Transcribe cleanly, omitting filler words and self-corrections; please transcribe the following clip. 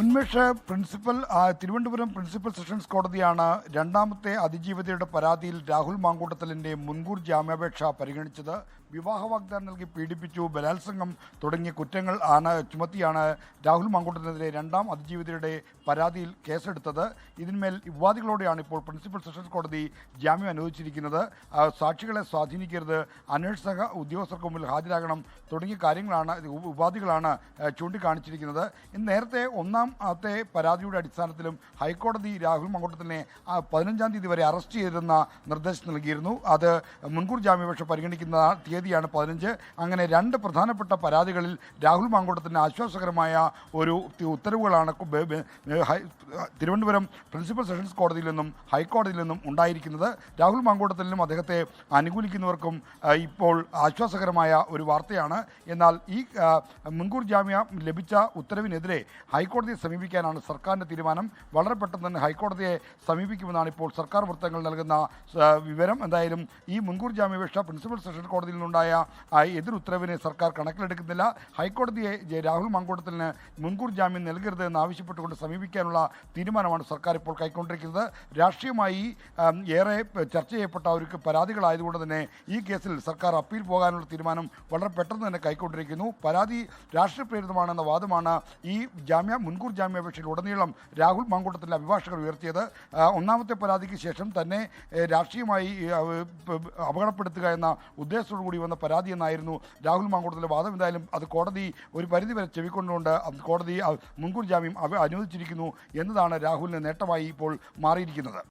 Unmesh Thiruvananthapuram principal sessions കോടതിയാണ് രണ്ടാമത്തെ അതിജീവിതയുടെ പരാതിയിൽ രാഹുൽ മാങ്കൂട്ടത്തിലിന്റെ മുൻകൂർ ജാമ്യാപേക്ഷ പരിഗണിച്ചത്. വിവാഹ വാഗ്ദാനം നൽകി പീഡിപ്പിച്ചു, ബലാത്സംഗം തുടങ്ങിയ കുറ്റങ്ങൾ ചുമത്തിയാണ് രാഹുൽ മാങ്കൂട്ടത്തിനെതിരെ രണ്ടാം അതിജീവിതയുടെ പരാതിയിൽ കേസെടുത്തത്. ഇതിന്മേൽ വിവാദികളോടെയാണ് ഇപ്പോൾ പ്രിൻസിപ്പൽ സെഷൻസ് കോടതി ജാമ്യം അനുവദിച്ചിരിക്കുന്നത്. സാക്ഷികളെ സ്വാധീനിക്കരുത്, അന്വേഷണ ഉദ്യോഗസ്ഥർക്ക് മുമ്പിൽ ഹാജരാകണം തുടങ്ങിയ കാര്യങ്ങളാണ് ഉപാധികളാണ് ചൂണ്ടിക്കാണിച്ചിരിക്കുന്നത്. ഇന്ന് നേരത്തെ ഒന്നാമത്തെ പരാതിയുടെ അടിസ്ഥാനത്തിലും ഹൈക്കോടതി രാഹുൽ മാങ്കൂട്ടത്തിനെ 15-ാം തീയതി വരെ അറസ്റ്റ് ചെയ്തിരുന്ന നിർദ്ദേശം നൽകിയിരുന്നു. അത് മുൻകൂർ ജാമ്യാപേക്ഷ പരിഗണിക്കുന്ന തീയതിയാണ് 15. അങ്ങനെ രണ്ട് പ്രധാനപ്പെട്ട പരാതികളിൽ രാഹുൽ മാങ്കൂട്ടത്തിന് ആശ്വാസകരമായ ഒരു ഉത്തരവുകളാണ് തിരുവനന്തപുരം പ്രിൻസിപ്പൽ സെഷൻസ് കോടതിയിൽ നിന്നും ഹൈക്കോടതിയിൽ നിന്നും ഉണ്ടായിരിക്കുന്നത്. രാഹുൽ മാങ്കൂട്ടത്തിനും അദ്ദേഹത്തെ അനുകൂലിക്കുന്നവർക്കും ഇപ്പോൾ ആശ്വാസകരമായ ഒരു വാർത്തയാണ്. എന്നാൽ ഈ മുൻകൂർ ജാമ്യം ലഭിച്ച ഉത്തരവിനെതിരെ ഹൈക്കോടതിയെ സമീപിക്കാനാണ് സർക്കാരിൻ്റെ തീരുമാനം. വളരെ പെട്ടെന്ന് തന്നെ ഹൈക്കോടതിയെ സമീപിക്കുമെന്നാണ് ഇപ്പോൾ സർക്കാർ വൃത്തങ്ങൾ നൽകുന്ന വിവരം. എന്തായാലും ഈ മുൻകൂർ ജാമ്യാപേക്ഷ പ്രിൻസിപ്പൽ സെഷൻസ് കോടതിയിൽ നിന്നുണ്ടായ എതിരുത്തരവിനെ സർക്കാർ കണക്കിലെടുക്കുന്നില്ല. ഹൈക്കോടതിയെ രാഹുൽ മാങ്കൂട്ടത്തിന് മുൻകൂർ ജാമ്യം നൽകരുത് എന്നാവശ്യപ്പെട്ടുകൊണ്ട് സമീപിക്കാനുള്ള തീരുമാനമാണ് സർക്കാർ ഇപ്പോൾ കൈക്കൊണ്ടിരിക്കുന്നത്. രാഷ്ട്രീയമായി ഏറെ ചർച്ച ചെയ്യപ്പെട്ട ഒരു പരാതികളായതുകൊണ്ട് തന്നെ ഈ കേസിൽ സർക്കാർ അപ്പീൽ പോകാനുള്ള തീരുമാനം വളരെ പെട്ടെന്ന് തന്നെ കൈക്കൊണ്ടിരിക്കുന്നു. പരാതി രാഷ്ട്രീയ പ്രേരിതമാണെന്ന വാദമാണ് ഈ മുൻകൂർ ജാമ്യാപേക്ഷയിൽ ഉടനീളം രാഹുൽ മാങ്കൂട്ടത്തിൻ്റെ അഭിഭാഷകർ ഉയർത്തിയത്. ഒന്നാമത്തെ പരാതിക്ക് ശേഷം തന്നെ രാഷ്ട്രീയമായി അപകടപ്പെടുത്തുക എന്ന ഉദ്ദേശത്തോടു കൂടി വന്ന പരാതി എന്നായിരുന്നു രാഹുൽ മാങ്കൂട്ടത്തിൻ്റെ വാദം. എന്തായാലും അത് കോടതി ഒരു പരിധിവരെ ചെവിക്കൊണ്ടുകൊണ്ട് കോടതി മുൻകൂർ ജാമ്യം അനുവദിച്ചിരിക്കുന്നു എന്നതാണ് രാഹുലിന് നേട്ടമായി ഇപ്പോൾ മാറിയിരിക്കുന്നത്.